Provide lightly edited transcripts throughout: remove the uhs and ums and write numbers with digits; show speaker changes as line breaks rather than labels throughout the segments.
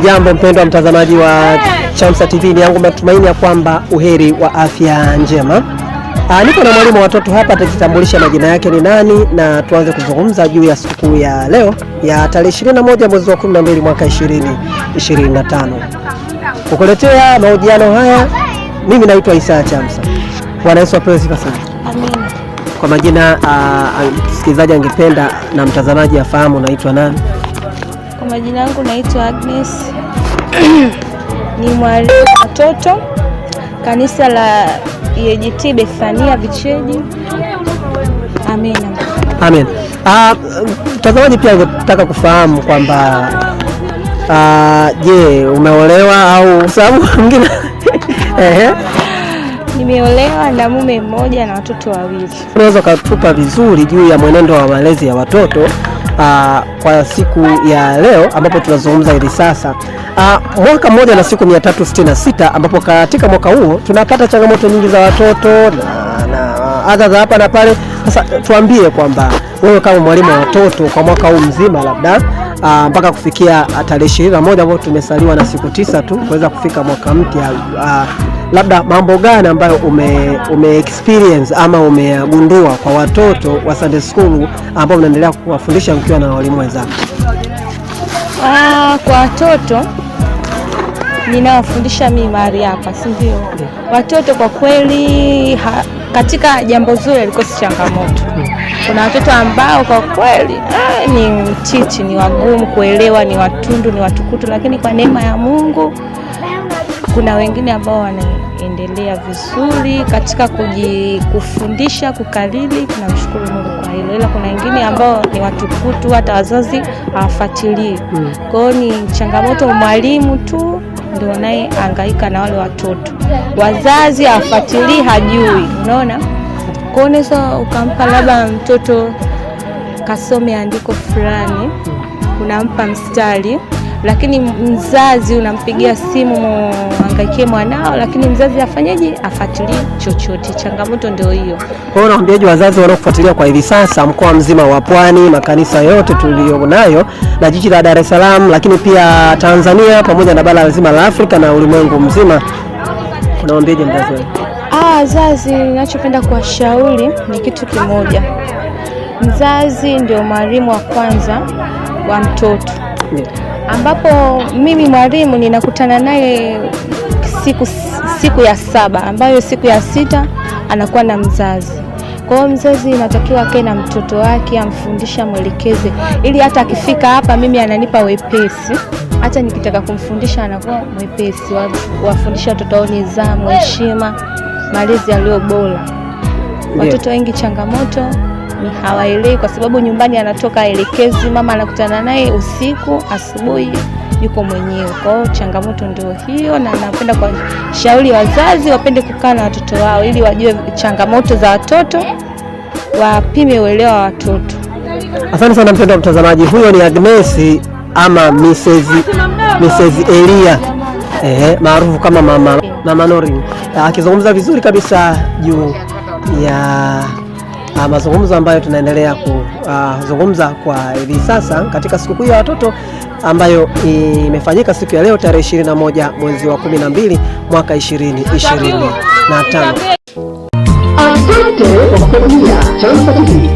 Hujambo mpendwa mtazamaji wa Chamsa TV, ni yangu matumaini ya kwamba uheri wa afya njema. Niko na mwalimu wa watoto hapa, atajitambulisha majina yake ni nani na tuanze kuzungumza juu ya siku ya leo ya tarehe 21 mwezi wa 12 mwaka 2025. Kukuletea mahojiano haya mimi naitwa Isa Chamsa. Bwana Yesu apewe sifa sana.
Amina.
Kwa majina msikilizaji angependa na mtazamaji afahamu naitwa nani?
Kwa majina yangu naitwa Agnes. Ni mwalimu watoto kanisa la EAGT Bethania Vicheji. Amina.
Amen. Mtazamaji pia angetaka kufahamu kwamba je, umeolewa au sababu mwingine?
Nimeolewa na mume mmoja na watoto wawili.
Unaweza kutupa vizuri juu ya mwenendo wa malezi ya watoto kwa siku ya leo ambapo tunazungumza hivi sasa, mwaka mmoja na siku 366, ambapo katika mwaka huo tunapata changamoto nyingi za watoto na adha za hapa na pale. Sasa tuambie kwamba wewe kama mwalimu wa watoto kwa mwaka huu mzima, labda mpaka kufikia tarehe 21 ambapo tumesaliwa na siku 9 tu kuweza kufika mwaka mpya, labda mambo gani ambayo ume experience ama umegundua kwa watoto wa Sunday school ambao mnaendelea kuwafundisha mkiwa na walimu wenzako?
Kwa watoto ninawafundisha mimi mahali hapa, si ndio? Watoto kwa kweli katika jambo zuri alikosi changamoto. Kuna watoto ambao kwa kweli ni mtiti, ni wagumu kuelewa, ni watundu, ni watukutu, lakini kwa neema ya Mungu kuna wengine ambao wanaendelea vizuri katika kufundisha, kukalili. Tunamshukuru Mungu kwa hilo. Ila kuna wengine ambao ni watukutu, hata wazazi hawafuatilii. Kwa hiyo ni changamoto, mwalimu tu ndio naye hangaika na wale watoto. Wazazi hawafuatilii, hajui. Unaona? Kwa hiyo ukampa labda mtoto kasome andiko fulani, unampa mstari, lakini mzazi unampigia simu angaikie mwanao, lakini mzazi afanyeje? Afuatilie chochote. Changamoto ndio hiyo.
Kwa hiyo naambiaje wazazi wanaokufuatilia kwa hivi sasa mkoa mzima wa Pwani, makanisa yote tuliyonayo na jiji la Dar es Salaam, lakini pia Tanzania pamoja na bara zima la Afrika na ulimwengu mzima, unawaambiaje mzazi?
Wazazi ninachopenda kuwashauri ni kitu kimoja. Mzazi ndio mwalimu wa kwanza wa mtoto. Ambapo mimi mwalimu ninakutana naye siku ya 7, ambayo siku ya 6 anakuwa na mzazi. Kwa hiyo mzazi inatakiwa akae na mtoto wake, amfundishe, mwelekeze, ili hata akifika hapa mimi ananipa wepesi. Hata nikitaka kumfundisha anakuwa mwepesi. Wafundisha watoto wao nidhamu, heshima, malezi yaliyo bora. Watoto wengi changamoto ni hawaelewi, kwa sababu nyumbani anatoka elekezi, mama anakutana naye usiku, asubuhi yuko mwenyewe. Kwa hiyo changamoto ndio hiyo, na napenda kwa shauri wazazi wapende kukaa na watoto wao ili wajue changamoto za watoto, wapime uelewa wa watoto.
Asante sana mpendwa mtazamaji. Huyo ni Agnes ama Mrs. Elia maarufu kama Mama Nori, akizungumza vizuri kabisa juu ya mazungumzo ambayo tunaendelea kuzungumza kwa hivi sasa katika sikukuu ya watoto ambayo imefanyika siku ya leo tarehe 21 mwezi wa 12 mwaka 2025.
Asante kwa kufuatilia Chamsa TV.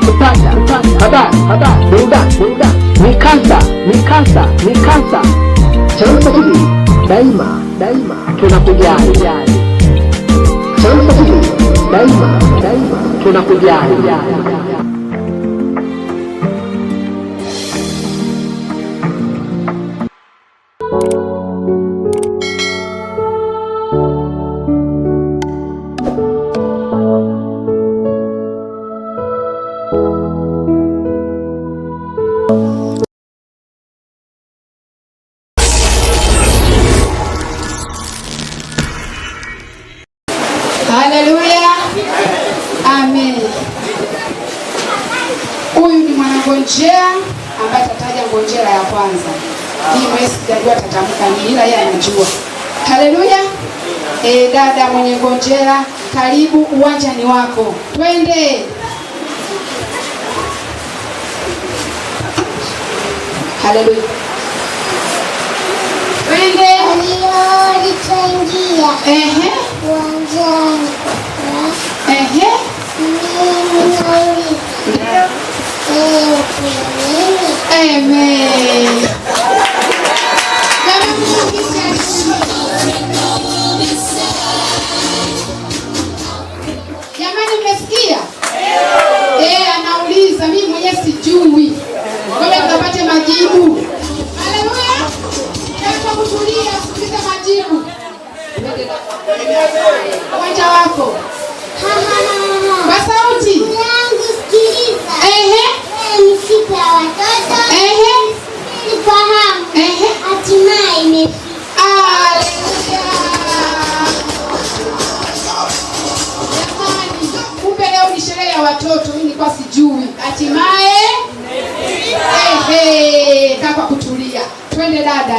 Kupata habari, burudani, mikasa. Chamsa TV daima tunakujali. Chamsa TV daima tunakujali.
Haleluya. Amen. Huyu ni mwanangonjera ambaye tataja ngonjera ya kwanza. Hii mwezi sijajua tatamka nini, ila yeye anajua. Haleluya. Dada mwenye ngonjera, karibu, uwanja ni wako. Twende. Haleluya. Tuingia. Uwanjani. Amen. Jamani, mmesikia? Anauliza, mimi mwenyewe sijui. Ngoja tutapate majibu. Haleluya. Kwa kutulia, sikiliza majibu. Uwanja wako. Kwa sauti. Yangu sikiliza. Ni siku ya watoto. Nifahamu. Hatimaye imefika. Haleluya. Jamani, kumbe leo ni sherehe ya watoto. Mimi nilikuwa sijui. Hatimaye kaka kutulia. Twende dada.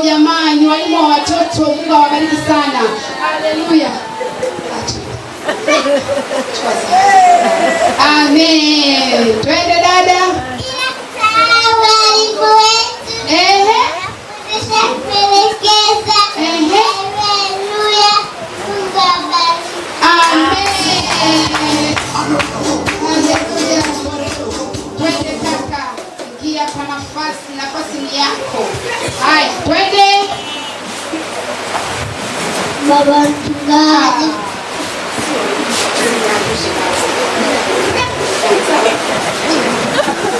Jamani, walimu wa watoto, Mungu awabariki sana. Haleluya. Amen. Twende dada. Twende kaka. Ingia kwa nafasi ni yako. Haya, twende. Baba mchungaji.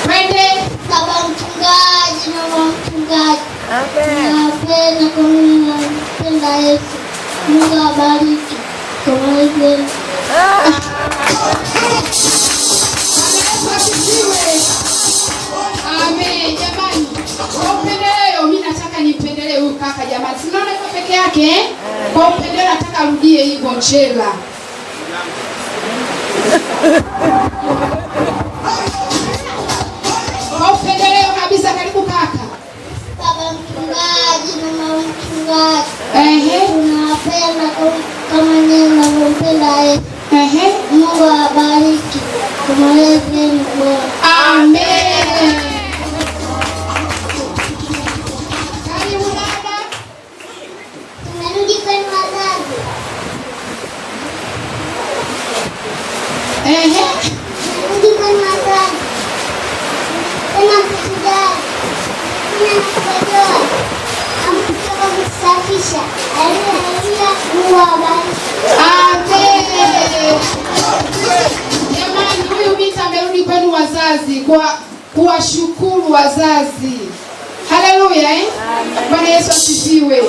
Twende. Baba mchungaji, mama mchungaji. Napenda kwa mimi napenda Yesu. Mungu awabariki. Kwa hivyo. Amen. Jamani, kwa upendeleo mimi nataka nimpendelee huyu kaka jamani. Sinaona yuko peke yake. Kwa upendeleo nataka arudie hii Gonjela. Kwa upendeleo kabisa, karibu kaka. Baba mchungaji, mama mchungaji. Tunapenda kama nyinyi mnavyopenda Yesu. Mungu awabariki. Tumweleze ni bora. Amen. Karibu dada. Tumerudi kwenu wazazi. Tumerudi kwenu wazazi. Tena mkutudai. Tena mkutoa. Amkutoka kusafisha. Haleluya. Mungu awabariki. Amen. Jamani, huyu binti amerudi kwenu wazazi kwa kuwashukuru wazazi. Haleluya. Bwana Yesu asifiwe.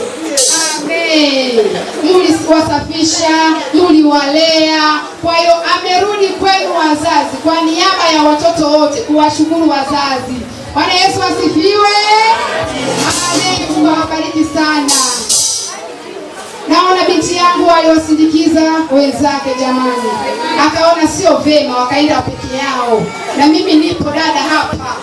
Amen. Muliwasafisha, muliwalea. Kwa hiyo amerudi kwenu wazazi kwa niaba ya watoto wote kuwashukuru wazazi. Bwana Yesu asifiwe. Amen. Mungu awabariki sana. Naona binti yangu aliwasindikiza wenzake jamani. Akaona sio vema wakaenda peke yao. Na mimi nipo dada hapa.